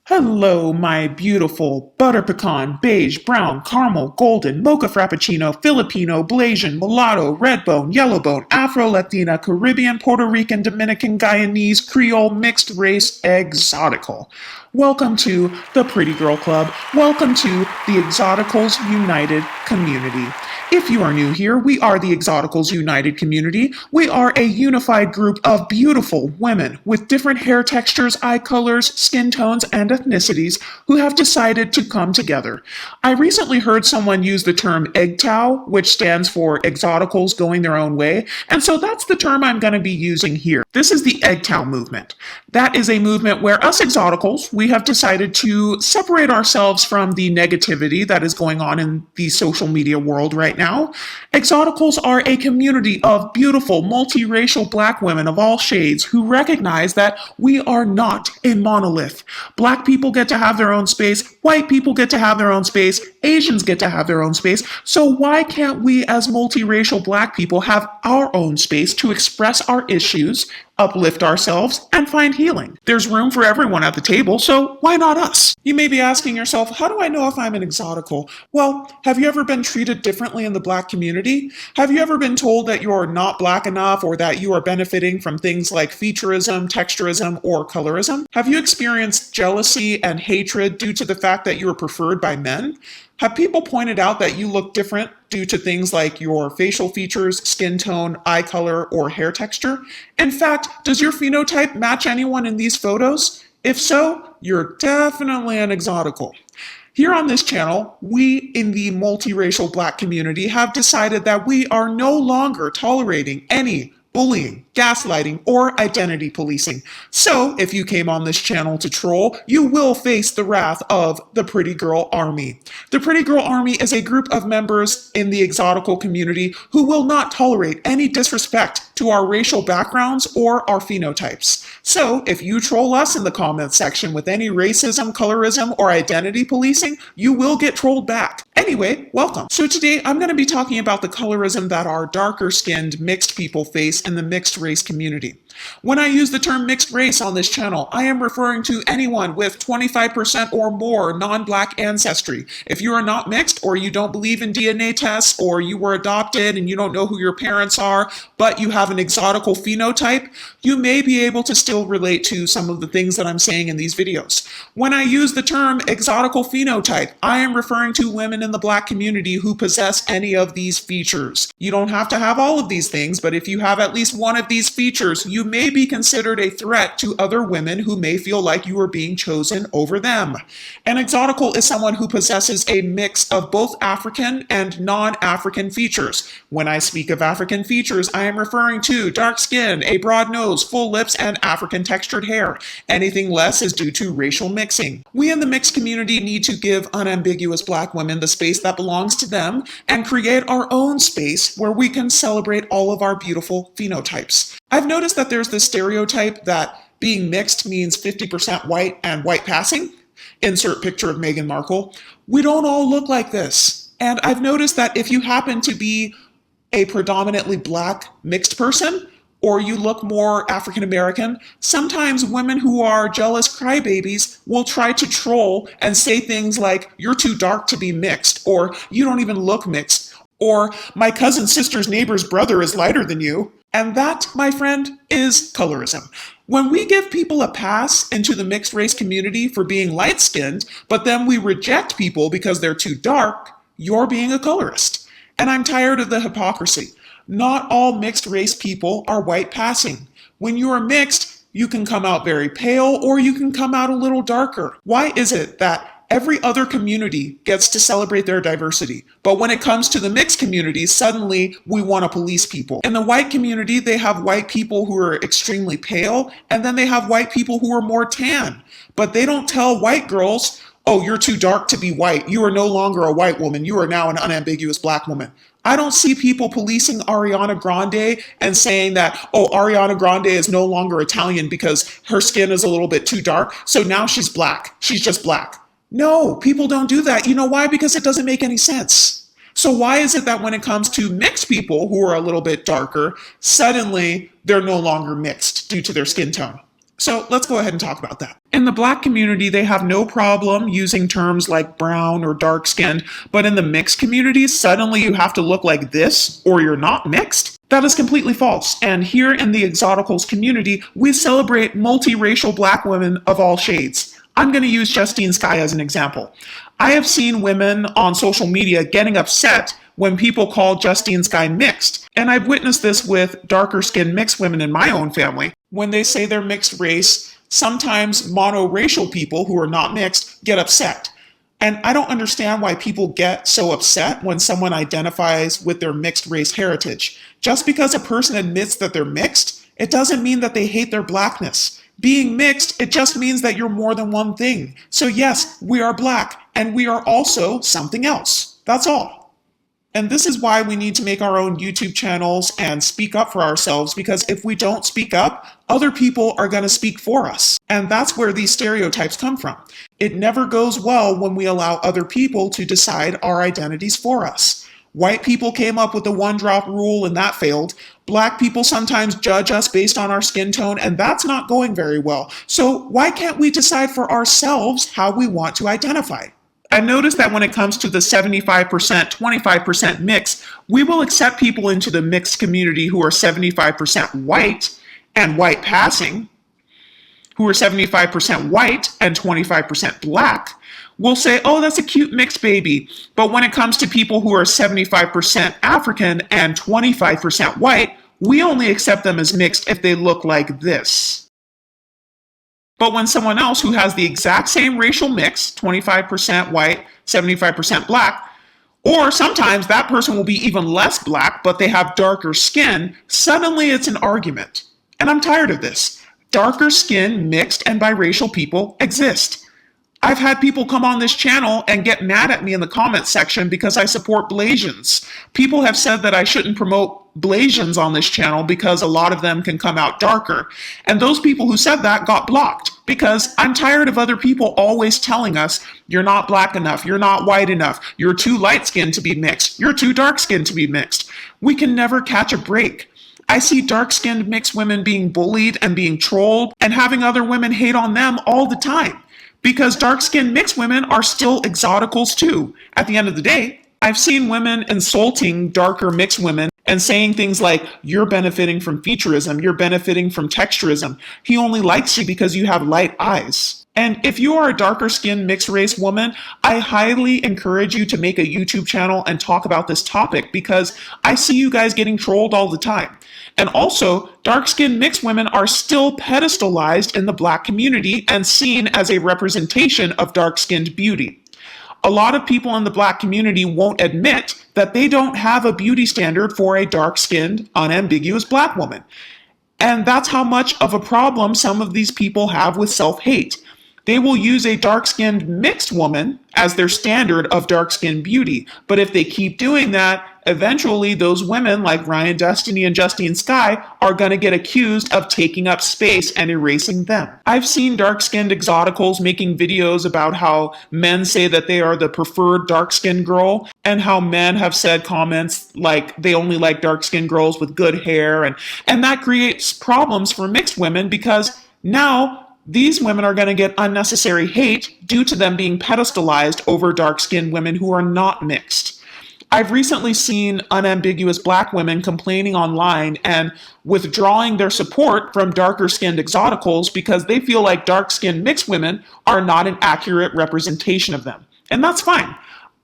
Hello, my beautiful butter pecan, beige, brown, caramel, golden, mocha frappuccino, Filipino, Blasian, mulatto, red bone, yellow bone, Afro Latina, Caribbean, Puerto Rican, Dominican, Guyanese, Creole, mixed race, exotical. Welcome to the Pretty Girl Club. Welcome to the Exoticals United community. If you are new here, we are the Exoticals United community. We are a unified group of beautiful women with different hair textures, eye colors, skin tones, and ethnicities who have decided to come together. I recently heard someone use the term EGTOW, which stands for Exoticals Going Their Own Way, and so that's the term I'm going to be using here. This is the EGTOW movement. That is a movement where us Exoticals, we have decided to separate ourselves from the negativity that is going on in the social media world right now. Exoticals are a community of beautiful, multiracial Black women of all shades who recognize that we are not a monolith. Black people get to have their own space, white people get to have their own space, Asians get to have their own space, so why can't we as multiracial Black people have our own space to express our issues, uplift ourselves, and find healing? There's room for everyone at the table, so why not us? You may be asking yourself, how do I know if I'm an exotical? Well, have you ever been treated differently in the Black community? Have you ever been told that you're not Black enough or that you are benefiting from things like featureism, texturism, or colorism? Have you experienced jealousy and hatred due to the fact that you are preferred by men? Have people pointed out that you look different due to things like your facial features, skin tone, eye color, or hair texture? In fact, does your phenotype match anyone in these photos? If so, you're definitely an exotical. Here on this channel, we in the multiracial Black community have decided that we are no longer tolerating any bullying, gaslighting, or identity policing. So, if you came on this channel to troll, you will face the wrath of the Pretty Girl Army. The Pretty Girl Army is a group of members in the exotical community who will not tolerate any disrespect to our racial backgrounds or our phenotypes. So, if you troll us in the comments section with any racism, colorism, or identity policing, you will get trolled back. Anyway, welcome. So today I'm going to be talking about the colorism that our darker skinned mixed people face in the mixed race community. When I use the term mixed race on this channel, I am referring to anyone with 25% or more non-Black ancestry. If you are not mixed, or you don't believe in DNA tests, or you were adopted and you don't know who your parents are, but you have an exotical phenotype, you may be able to still relate to some of the things that I'm saying in these videos. When I use the term exotical phenotype, I am referring to women in the Black community who possess any of these features. You don't have to have all of these things, but if you have at least one of these features, you may be considered a threat to other women who may feel like you are being chosen over them. An exotical is someone who possesses a mix of both African and non-African features. When I speak of African features, I am referring to dark skin, a broad nose, full lips, and African textured hair. Anything less is due to racial mixing. We in the mixed community need to give unambiguous Black women the space that belongs to them and create our own space where we can celebrate all of our beautiful phenotypes. I've noticed that there's this stereotype that being mixed means 50% white and white passing. Insert picture of Meghan Markle. We don't all look like this. And I've noticed that if you happen to be a predominantly Black mixed person, or you look more African American, sometimes women who are jealous crybabies will try to troll and say things like, "You're too dark to be mixed," or "You don't even look mixed," or "My cousin's sister's neighbor's brother is lighter than you." And that, my friend, is colorism. When we give people a pass into the mixed race community for being light-skinned, but then we reject people because they're too dark, you're being a colorist. And I'm tired of the hypocrisy. Not all mixed race people are white passing. When you are mixed, you can come out very pale or you can come out a little darker. Why is it that every other community gets to celebrate their diversity, but when it comes to the mixed communities, suddenly we want to police people? In the white community, they have white people who are extremely pale, and then they have white people who are more tan. But they don't tell white girls, "Oh, you're too dark to be white. You are no longer a white woman. You are now an unambiguous Black woman." I don't see people policing Ariana Grande and saying that, "Oh, Ariana Grande is no longer Italian because her skin is a little bit too dark, so now she's Black. She's just Black." No, people don't do that. You know why? Because it doesn't make any sense. So why is it that when it comes to mixed people who are a little bit darker, suddenly they're no longer mixed due to their skin tone? So let's go ahead and talk about that. In the Black community, they have no problem using terms like brown or dark skinned, but in the mixed communities, suddenly you have to look like this or you're not mixed? That is completely false. And here in the Exoticals community, we celebrate multiracial Black women of all shades. I'm going to use Justine Skye as an example. I have seen women on social media getting upset when people call Justine Skye mixed. And I've witnessed this with darker skinned mixed women in my own family. When they say they're mixed race, sometimes monoracial people who are not mixed get upset. And I don't understand why people get so upset when someone identifies with their mixed race heritage. Just because a person admits that they're mixed, it doesn't mean that they hate their Blackness. Being mixed, it just means that you're more than one thing. So yes, we are Black, and we are also something else. That's all. And this is why we need to make our own YouTube channels and speak up for ourselves, because if we don't speak up, other people are going to speak for us. And that's where these stereotypes come from. It never goes well when we allow other people to decide our identities for us. White people came up with the one-drop rule and that failed. Black people sometimes judge us based on our skin tone, and that's not going very well. So why can't we decide for ourselves how we want to identify? I noticed that when it comes to the 75%, 25% mix, we will accept people into the mixed community who are 75% white and white passing, who are 75% white and 25% Black. We'll say, oh, that's a cute mixed baby. But when it comes to people who are 75% African and 25% white, we only accept them as mixed if they look like this. But when someone else who has the exact same racial mix, 25% white, 75% Black, or sometimes that person will be even less Black, but they have darker skin, suddenly it's an argument. And I'm tired of this. Darker skin, mixed, and biracial people exist. I've had people come on this channel and get mad at me in the comments section because I support Blasians. People have said that I shouldn't promote Blasians on this channel because a lot of them can come out darker. And those people who said that got blocked because I'm tired of other people always telling us, you're not Black enough, you're not white enough, you're too light-skinned to be mixed, you're too dark-skinned to be mixed. We can never catch a break. I see dark-skinned mixed women being bullied and being trolled and having other women hate on them all the time. Because dark-skinned mixed women are still exoticals too. At the end of the day, I've seen women insulting darker mixed women and saying things like, you're benefiting from featureism, you're benefiting from texturism. He only likes you because you have light eyes. And if you are a darker skinned mixed race woman, I highly encourage you to make a YouTube channel and talk about this topic because I see you guys getting trolled all the time. And also, dark-skinned mixed women are still pedestalized in the Black community and seen as a representation of dark-skinned beauty. A lot of people in the Black community won't admit that they don't have a beauty standard for a dark-skinned, unambiguous Black woman. And that's how much of a problem some of these people have with self-hate. They will use a dark-skinned mixed woman as their standard of dark-skinned beauty. But if they keep doing that, eventually those women like Ryan Destiny and Justine Skye are going to get accused of taking up space and erasing them. I've seen dark-skinned exoticals making videos about how men say that they are the preferred dark-skinned girl and how men have said comments like they only like dark-skinned girls with good hair. And that creates problems for mixed women because now these women are going to get unnecessary hate due to them being pedestalized over dark-skinned women who are not mixed. I've recently seen unambiguous Black women complaining online and withdrawing their support from darker-skinned exoticals because they feel like dark-skinned mixed women are not an accurate representation of them. And that's fine.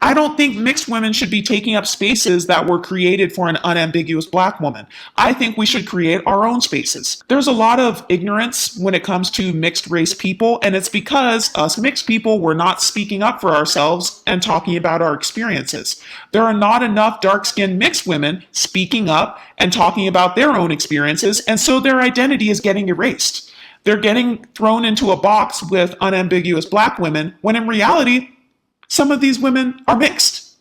I don't think mixed women should be taking up spaces that were created for an unambiguous Black woman. I think we should create our own spaces. There's a lot of ignorance when it comes to mixed race people, and it's because us mixed people were not speaking up for ourselves and talking about our experiences. There are not enough dark-skinned mixed women speaking up and talking about their own experiences, and so their identity is getting erased. They're getting thrown into a box with unambiguous Black women, when in reality, some of these women are mixed.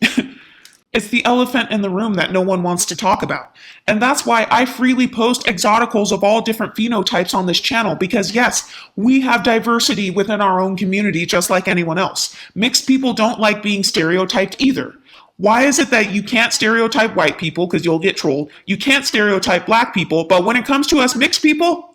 It's the elephant in the room that no one wants to talk about. And that's why I freely post exoticals of all different phenotypes on this channel, because yes, we have diversity within our own community just like anyone else. Mixed people don't like being stereotyped either. Why is it that you can't stereotype white people because you'll get trolled? You can't stereotype Black people, but when it comes to us mixed people,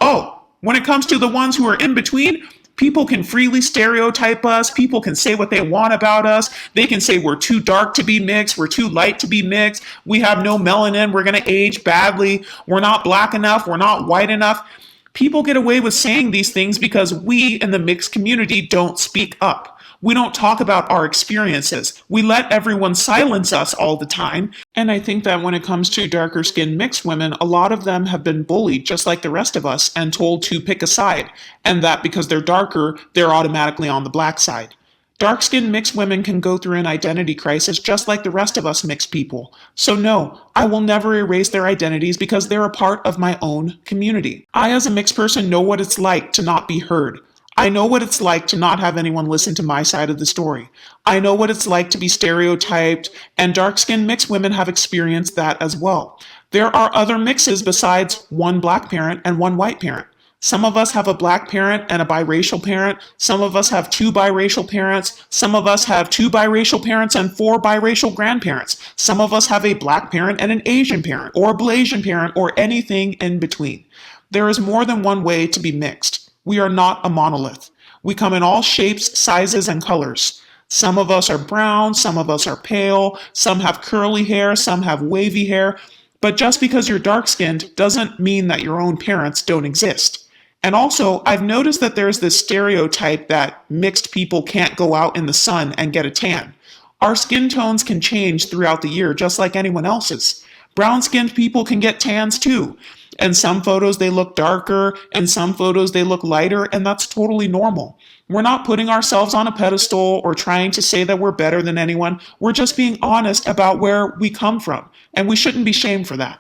when it comes to the ones who are in between, People can freely stereotype us. People can say what they want about us. They can say we're too dark to be mixed. We're too light to be mixed. We have no melanin. We're going to age badly. We're not black enough. We're not white enough. People get away with saying these things because we in the mixed community don't speak up. We don't talk about our experiences. We let everyone silence us all the time. And I think that when it comes to darker skinned mixed women, a lot of them have been bullied just like the rest of us and told to pick a side. And that because they're darker, they're automatically on the black side. Dark-skinned mixed women can go through an identity crisis just like the rest of us mixed people. So no, I will never erase their identities because they're a part of my own community. I as a mixed person know what it's like to not be heard. I know what it's like to not have anyone listen to my side of the story. I know what it's like to be stereotyped, and dark-skinned mixed women have experienced that as well. There are other mixes besides one black parent and one white parent. Some of us have a black parent and a biracial parent. Some of us have 2 biracial parents. Some of us have 2 biracial parents and 4 biracial grandparents. Some of us have a black parent and an Asian parent, or a Blasian parent, or anything in between. There is more than one way to be mixed. We are not a monolith. We come in all shapes, sizes, and colors. Some of us are brown, some of us are pale, some have curly hair, some have wavy hair. But just because you're dark-skinned doesn't mean that your own parents don't exist. And also, I've noticed that there's this stereotype that mixed people can't go out in the sun and get a tan. Our skin tones can change throughout the year just like anyone else's. Brown-skinned people can get tans too. In some photos they look darker, in some photos they look lighter, and that's totally normal. We're not putting ourselves on a pedestal or trying to say that we're better than anyone. We're just being honest about where we come from, and we shouldn't be shamed for that.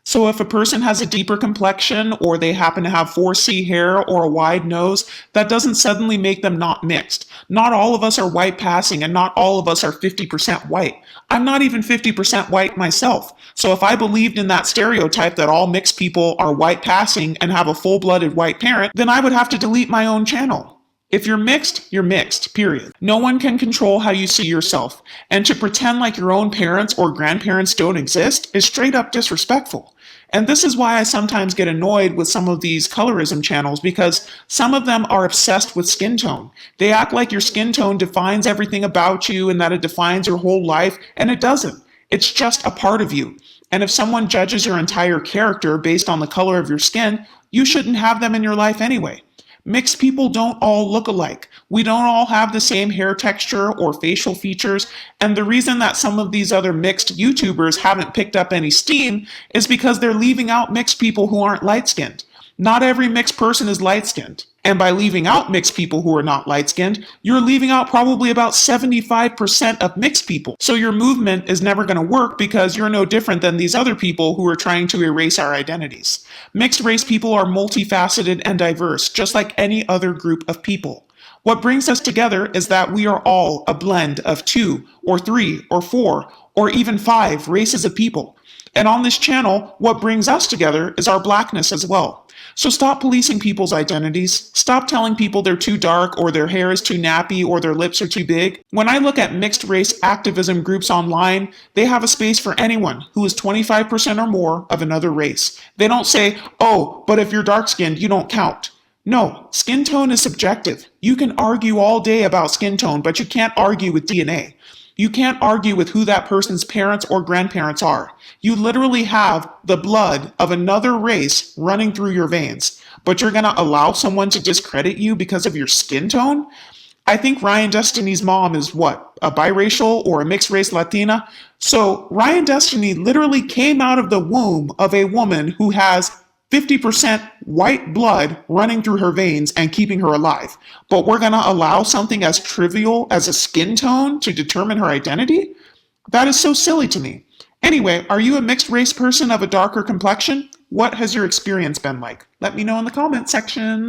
So if a person has a deeper complexion or they happen to have 4C hair or a wide nose, that doesn't suddenly make them not mixed. Not all of us are white passing and not all of us are 50% white. I'm not even 50% white myself. So if I believed in that stereotype that all mixed people are white passing and have a full-blooded white parent, then I would have to delete my own channel. If you're mixed, period. No one can control how you see yourself. And to pretend like your own parents or grandparents don't exist is straight up disrespectful. And this is why I sometimes get annoyed with some of these colorism channels because some of them are obsessed with skin tone. They act like your skin tone defines everything about you and that it defines your whole life, and it doesn't. It's just a part of you. And if someone judges your entire character based on the color of your skin, you shouldn't have them in your life anyway. Mixed people don't all look alike. We don't all have the same hair texture or facial features, and the reason that some of these other mixed YouTubers haven't picked up any steam is because they're leaving out mixed people who aren't light-skinned. Not every mixed person is light-skinned. And by leaving out mixed people who are not light-skinned, you're leaving out probably about 75% of mixed people. So your movement is never going to work because you're no different than these other people who are trying to erase our identities. Mixed race people are multifaceted and diverse, just like any other group of people. What brings us together is that we are all a blend of 2 or 3 or 4 or even 5 races of people. And on this channel, what brings us together is our blackness as well. So stop policing people's identities. Stop telling people they're too dark or their hair is too nappy or their lips are too big. When I look at mixed race activism groups online, they have a space for anyone who is 25% or more of another race. They don't say, oh, but if you're dark-skinned, you don't count. No, skin tone is subjective. You can argue all day about skin tone, but you can't argue with DNA. You can't argue with who that person's parents or grandparents are. You literally have the blood of another race running through your veins, but you're going to allow someone to discredit you because of your skin tone? I think Ryan Destiny's mom is what, a biracial or a mixed race Latina? So Ryan Destiny literally came out of the womb of a woman who has 50% white blood running through her veins and keeping her alive. But we're going to allow something as trivial as a skin tone to determine her identity? That is so silly to me. Anyway, are you a mixed race person of a darker complexion? What has your experience been like? Let me know in the comment section.